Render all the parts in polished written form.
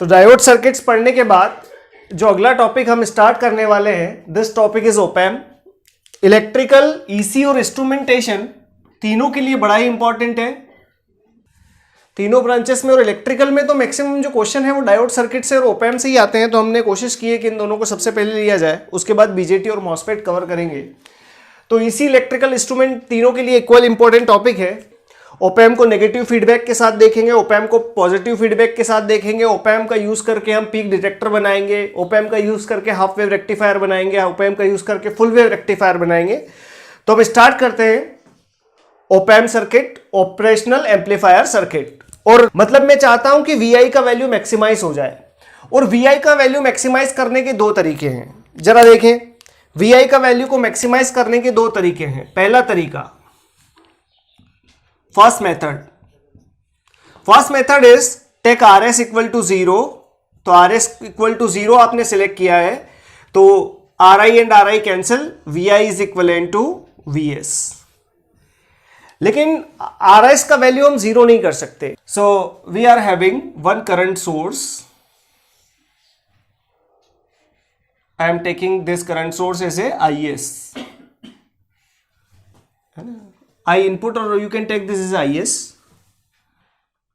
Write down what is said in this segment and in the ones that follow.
तो diode circuits पढ़ने के बाद जो अगला टॉपिक हम स्टार्ट करने वाले हैं, this topic is op-amp. Electrical, EC और इंस्ट्रूमेंटेशन तीनों के लिए बड़ा ही इंपॉर्टेंट है, तीनों ब्रांचेस में। और इलेक्ट्रिकल में तो मैक्सिमम जो क्वेश्चन है वो डायोड सर्किट से और ओपैम्प से ही आते हैं, तो हमने कोशिश की है कि इन दोनों को सबसे पहले लिया जाए, उसके बाद बीजेटी और मॉसफेट कवर करेंगे। तो ईसी, इलेक्ट्रिकल, इंस्ट्रूमेंट तीनों के लिए इक्वल इंपॉर्टेंट टॉपिक है। ओपैम्प को नेगेटिव फीडबैक के साथ देखेंगे, ओपैम्प को पॉजिटिव फीडबैक के साथ देखेंगे। ओपैम्प का यूज करके हम पीक डिटेक्टर बनाएंगे, ओपैम्प का यूज करके हाफ वेव रेक्टिफायर बनाएंगे, ओपैम्प का यूज करके फुल वेव रेक्टिफायर बनाएंगे। तो अब स्टार्ट करते हैं op-amp circuit, operational amplifier circuit. और मतलब मैं चाहता हूं कि वीआई का वैल्यू मैक्सिमाइज हो जाए, और वीआई का वैल्यू मैक्सिमाइज करने के दो तरीके हैं। जरा देखें, वीआई का वैल्यू को मैक्सिमाइज करने के दो तरीके हैं। पहला तरीका, first method is take R S equal to 0। तो आर एस इक्वल टू 0 आपने सिलेक्ट किया है, तो R I and R I cancel, V I is equal to V S. लेकिन आर एस का वैल्यू हम 0 नहीं कर सकते। So we are having one current source, I am taking this current source as a I S, I input or you can take this as IS.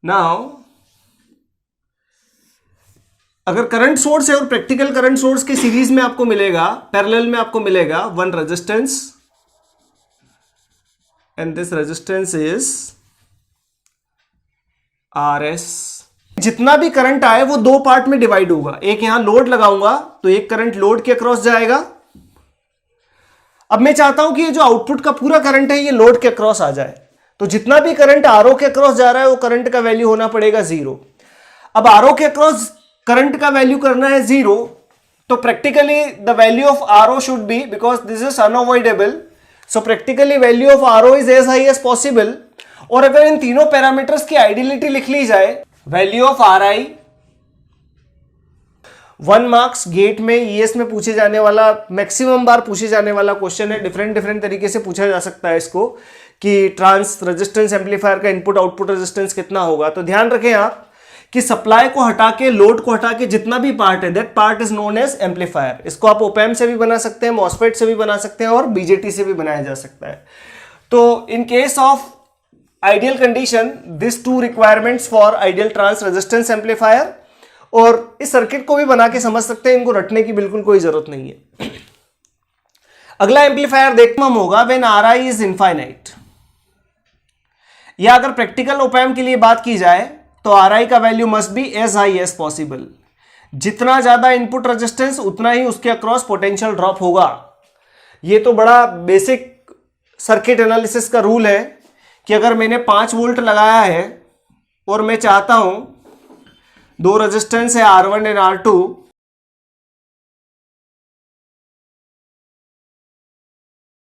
Now अगर current source है और practical current source के series में आपको मिलेगा, parallel में आपको मिलेगा one resistance, and this resistance is RS। जितना भी करंट आए वो दो पार्ट में डिवाइड होगा। एक यहां लोड लगाऊंगा तो एक करंट लोड के अक्रॉस जाएगा। अब मैं चाहता हूं कि ये जो आउटपुट का पूरा करंट है ये लोड के अक्रॉस आ जाए, तो जितना भी करंट आरओ के अक्रॉस जा रहा है वो करंट का वैल्यू होना पड़ेगा 0। अब आरओ के अक्रॉस करंट का वैल्यू करना है 0, तो practically the value of RO should be, because this is unavoidable, so practically value of RO is as high as possible. और अगर इन तीनों पैरामीटर्स की आइडियलिटी लिख ली जाए, value of are I 1 marks gate में ईएस में पूछे जाने वाला, मैक्सिमम बार पूछे जाने वाला क्वेश्चन है। डिफरेंट तरीके से पूछा जा सकता है इसको कि ट्रांस रेजिस्टेंस एम्पलीफायर का इनपुट आउटपुट रेजिस्टेंस कितना होगा। तो ध्यान रखें आप कि सप्लाई को हटा के, लोड को हटा के जितना भी पार्ट है, that part is known as amplifier. इसको आप ओपैम्प से भी बना सकते हैं, मॉसफेट से भी बना सकते हैं, और बीजेटी से भी बनाया जा सकता है। तो in case of ideal condition, this two requirements for ideal trans resistance amplifier. और इस सर्किट को भी बना के समझ सकते हैं, इनको रटने की बिल्कुल कोई जरूरत नहीं है। अगला एम्पलीफायर देखना होगा when are I is infinite, या अगर प्रैक्टिकल ओपैम्प के लिए बात की जाए तो आर आई का value must be as high as possible. जितना ज्यादा इनपुट रेजिस्टेंस उतना ही उसके अक्रॉस पोटेंशियल ड्रॉप होगा। ये तो बड़ा बेसिक सर्किट एनालिसिस का रूल है कि अगर मैंने 5 वोल्ट लगाया है और मैं चाहता हूं, दो रेजिस्टेंस है R1 एंड R2,